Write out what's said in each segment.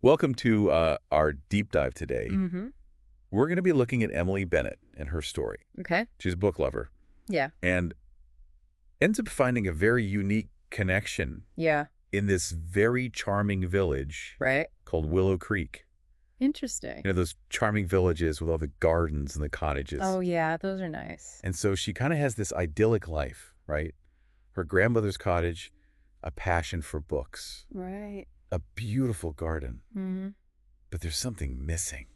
Welcome to our deep dive today. Mm-hmm. We're going to be looking at Emily Bennett and her story. Okay. She's a book lover Yeah. and ends up finding a very unique connection Yeah. in this very charming village Right. called Willow Creek. Interesting. You know, those charming villages with all the gardens and the cottages. Oh, yeah. Those are nice. And so she kind of has this idyllic life, right? Her grandmother's cottage, a passion for books, Right. a beautiful garden, Mm-hmm. but there's something missing.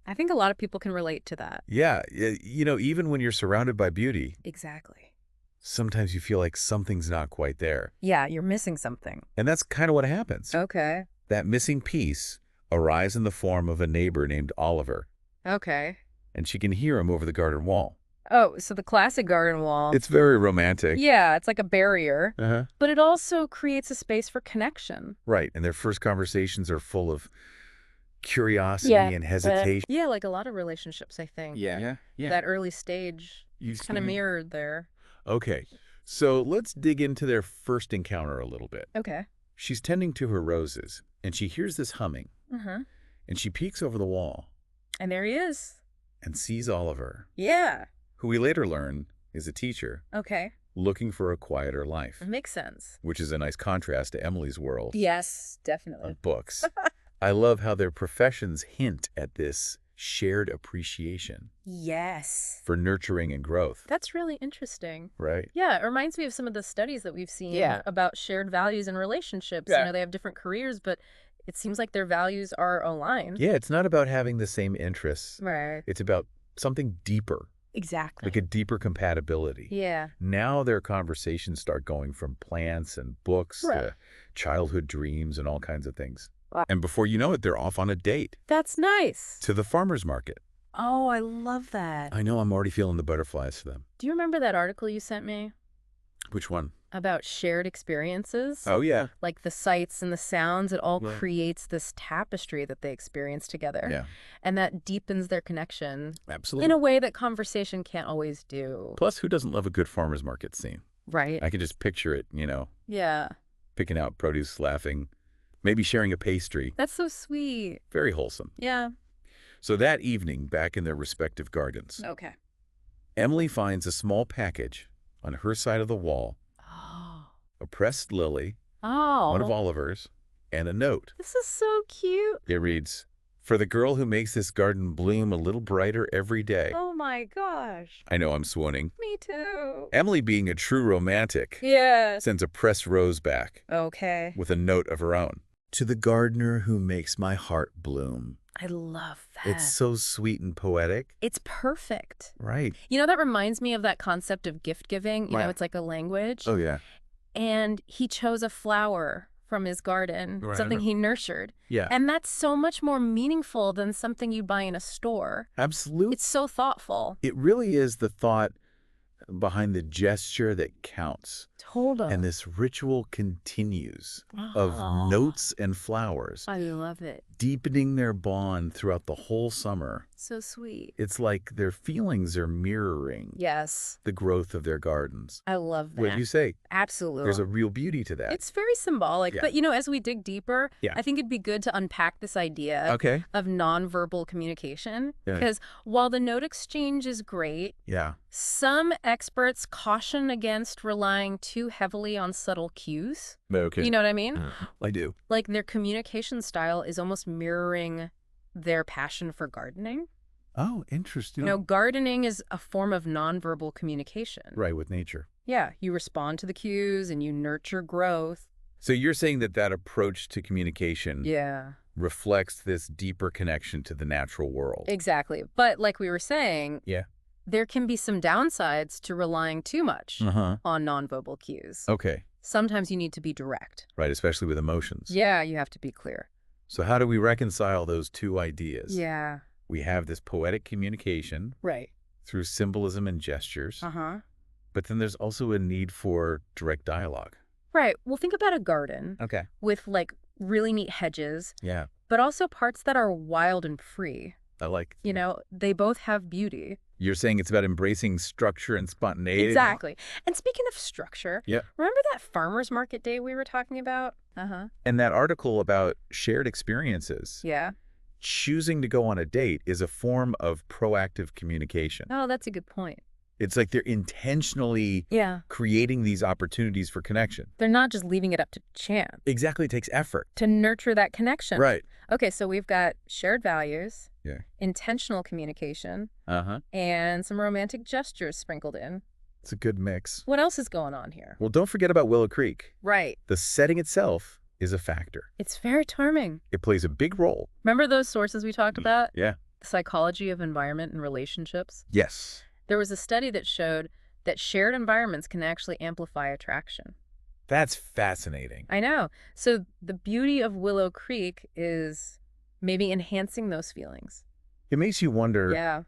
I think a lot of people can relate to that. Yeah, you know, even when you're surrounded by beauty, Exactly. sometimes you feel like something's not quite there. Yeah, you're missing something. And that's kind of what happens. Okay. That missing piece arrives in the form of a neighbor named Oliver, Okay. and she can hear him over the garden wall. Oh, so the classic garden wall. It's very romantic. Yeah, it's like a barrier, Uh-huh. but it also creates a space for connection. Right, and their first conversations are full of curiosity and hesitation. Yeah, like a lot of relationships, I think. Yeah. That early stage You kind of see- mirrored there. Okay, so let's dig into their first encounter a little bit. Okay. She's tending to her roses, and she hears this humming, Uh-huh. and she peeks over the wall And there he is. and sees Oliver, Yeah. who we later learn is a teacher Okay. looking for a quieter life, Makes sense. which is a nice contrast to Emily's world Yes, definitely. of books. I love how their professions hint at this shared appreciation Yes. for nurturing and growth, That's really interesting. right? Yeah, it reminds me of some of the studies that we've seen Yeah. about shared values and relationships. Yeah. You know, they have different careers, but it seems like their values are aligned. Yeah, it's not about having the same interests. Right. It's about something deeper, Exactly. like a deeper compatibility. Yeah. Now their conversations start going from plants and books Right. to childhood dreams and all kinds of things. Wow. And before you know it, they're off on a date That's nice. to the farmer's market. Oh, I love that. I know I'm already feeling the butterflies for them. Do you remember that article you sent me Which one? about shared experiences? Oh, yeah. Like the sights and the sounds, it all Yeah. creates this tapestry that they experience together. Yeah, And that deepens their connection absolutely. in a way that conversation can't always do. Plus, who doesn't love a good farmer's market scene? Right. I can just picture it, you know, Yeah. picking out produce, laughing, maybe sharing a pastry. That's so sweet. Very wholesome. Yeah. So that evening, back in their respective gardens, Okay. Emily finds a small package on her side of the wall, Oh. a pressed lily, Oh. one of Oliver's, and a note. This is so cute. It reads, "For the girl who makes this garden bloom a little brighter every day." Oh my gosh. I know I'm swooning. Me too. Emily, being a true romantic, Yes. sends a pressed rose back Okay. with a note of her own. "To the gardener who makes my heart bloom." I love that. It's so sweet and poetic. It's perfect. Right. You know, that reminds me of that concept of gift giving. You Right. know, it's like a language. Oh, yeah. And he chose a flower from his garden, Right. something he nurtured. Yeah. And that's so much more meaningful than something you buy in a store. Absolutely. It's so thoughtful. It really is the thought behind the gesture that counts. Totally. And this ritual continues of Oh, notes and flowers, I love it. deepening their bond throughout the whole summer. So sweet. It's like their feelings are mirroring Yes. the growth of their gardens. I love that. What do you say? Absolutely. There's a real beauty to that. It's very symbolic. Yeah. But, you know, as we dig deeper, Yeah. I think it'd be good to unpack this idea Okay. of nonverbal communication. Yeah. Because while the note exchange is great, Yeah. some experts caution against relying too heavily on subtle cues. Okay. You know what I mean? I do. Like their communication style is almost mirroring their passion for gardening. Oh, interesting. You know, gardening is a form of nonverbal communication. Right, with nature. Yeah, you respond to the cues and you nurture growth. So you're saying that that approach to communication Yeah, reflects this deeper connection to the natural world. exactly. But like we were saying, Yeah. there can be some downsides to relying too much Uh-huh. on nonverbal cues. Okay. Sometimes you need to be direct. Right, especially with emotions. Yeah, you have to be clear. So how do we reconcile those two ideas? Yeah, We have this poetic communication right. through symbolism and gestures, Uh-huh. but then there's also a need for direct dialogue. Right. Well, think about a garden Okay. with like really neat hedges, Yeah, but also parts that are wild and free. I like. You know, they both have beauty. You're saying it's about embracing structure and spontaneity? Exactly. And speaking of structure, Yeah. remember that farmer's market day we were talking about? Uh-huh. And that article about shared experiences. Yeah. Choosing to go on a date is a form of proactive communication. Oh, that's a good point. It's like they're intentionally Yeah. creating these opportunities for connection. They're not just leaving it up to chance Exactly. It takes effort. to nurture that connection. Right. Okay, so we've got shared values, Yeah. intentional communication, Uh-huh. and some romantic gestures sprinkled in. It's a good mix. What else is going on here? Well, don't forget about Willow Creek. Right. The setting itself is a factor. It's very charming. It plays a big role. Remember those sources we talked about? Yeah. The psychology of environment and relationships? Yes. There was a study that showed that shared environments can actually amplify attraction. That's fascinating. I know. So the beauty of Willow Creek is maybe enhancing those feelings. It makes you wonder, Yeah.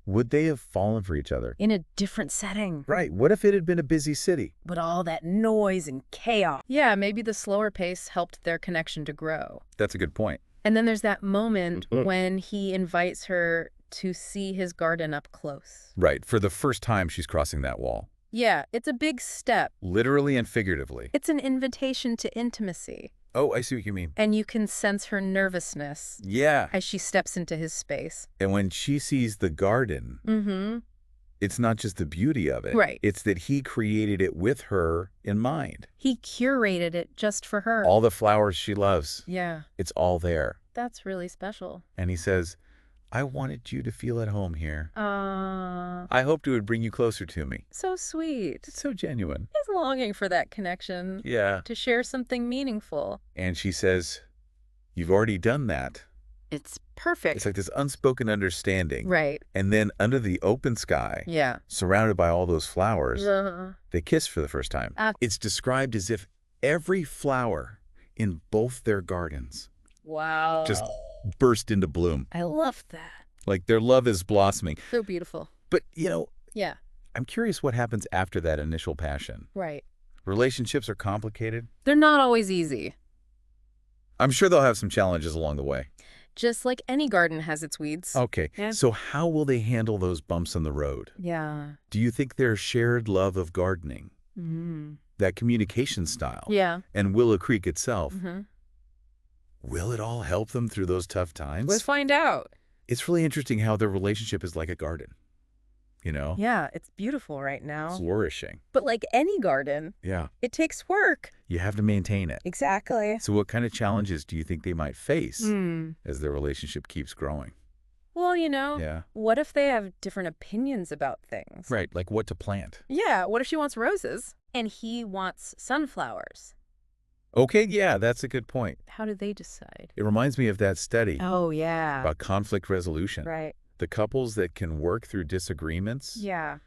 would they have fallen for each other? In a different setting. Right. What if it had been a busy city? But all that noise and chaos. Yeah, maybe the slower pace helped their connection to grow. That's a good point. And then there's that moment when he invites her to see his garden up close. Right. For the first time, she's crossing that wall. Yeah, it's a big step. Literally and figuratively. It's an invitation to intimacy. Oh, I see what you mean. And you can sense her nervousness Yeah. as she steps into his space. And when she sees the garden, Mm-hmm. it's not just the beauty of it. Right. It's that he created it with her in mind. He curated it just for her. All the flowers she loves, Yeah, it's all there. that's really special. And he says, I wanted you to feel at home here. Ah, I hoped it would bring you closer to me. so sweet. It's so genuine. He's longing for that connection, Yeah. to share something meaningful. And she says, you've already done that. It's perfect. It's like this unspoken understanding. Right. And then under the open sky, Yeah. surrounded by all those flowers, Uh, they kiss for the first time. Ah. It's described as if every flower in both their gardens wow. just burst into bloom. I love that. Like their love is blossoming. So beautiful. But, Yeah. I'm curious what happens after that initial passion. Right. Relationships are complicated. They're not always easy. I'm sure they'll have some challenges along the way. Just like any garden has its weeds. Okay, Yeah. so how will they handle those bumps in the road? Yeah. Do you think their shared love of gardening, Mm-hmm. that communication style, Yeah. and Willow Creek itself, Mm-hmm. will it all help them through those tough times? Let's find out. It's really interesting how their relationship is like a garden, Yeah, it's beautiful right now. flourishing. But like any garden, Yeah, it takes work. you have to maintain it. Exactly. So what kind of challenges do you think they might face Hmm. as their relationship keeps growing? Well, Yeah. what if they have different opinions about things? Right, like what to plant. Yeah, what if she wants roses and he wants sunflowers? Okay, yeah, that's a good point. How do they decide? It reminds me of that study Oh, yeah. about conflict resolution. Right. The couples that can work through disagreements, Yeah.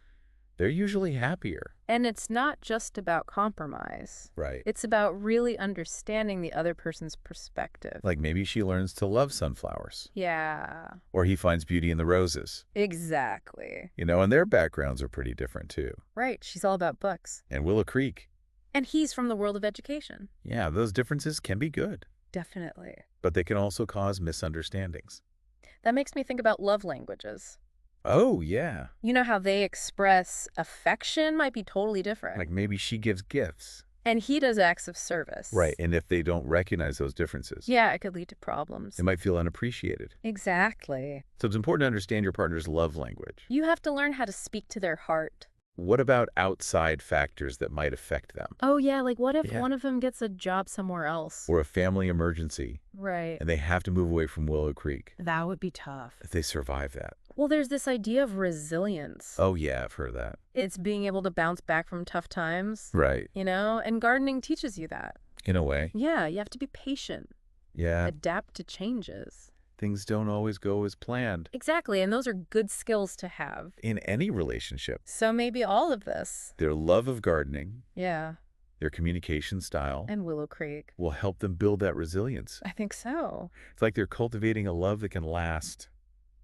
they're usually happier. And it's not just about compromise. Right. It's about really understanding the other person's perspective. Like maybe she learns to love sunflowers, Yeah, or he finds beauty in the roses. exactly. And their backgrounds are pretty different too. Right. She's all about books. And Willow Creek, And he's from the world of education. yeah, those differences can be good, Definitely. but they can also cause misunderstandings. That makes me think about love languages. Oh, yeah. You know how they express affection might be totally different. Like maybe she gives gifts. And he does acts of service. Right. And if they don't recognize those differences, Yeah, it could lead to problems. they might feel unappreciated. Exactly. So it's important to understand your partner's love language. You have to learn how to speak to their heart. What about outside factors that might affect them? Oh, yeah, like what if Yeah. one of them gets a job somewhere else? Or a family emergency, Right. and they have to move away from Willow Creek. That would be tough. If they survive that. Well, there's this idea of resilience. Oh, yeah, I've heard that. It's being able to bounce back from tough times, Right. and gardening teaches you that. In a way. Yeah, you have to be patient, Yeah. adapt to changes. Things don't always go as planned Exactly, and those are good skills to have. in any relationship. So maybe all of this. Their love of gardening, Yeah, their communication style, and Willow Creek. will help them build that resilience. I think so. It's like they're cultivating a love that can last.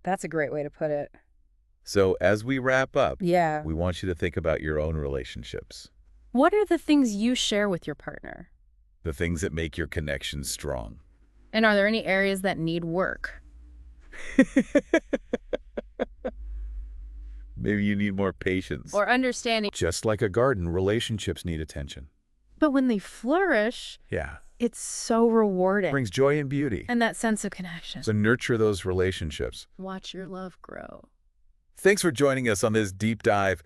That's a great way to put it. So as we wrap up, Yeah. we want you to think about your own relationships, What are the things you share with your partner? the things that make your connection strong. And are there any areas that need work? Maybe you need more patience. or understanding. Just like a garden, relationships need attention. But when they flourish, Yeah. it's so rewarding. Brings joy and beauty. And that sense of connection. So nurture those relationships. Watch your love grow. Thanks for joining us on this deep dive.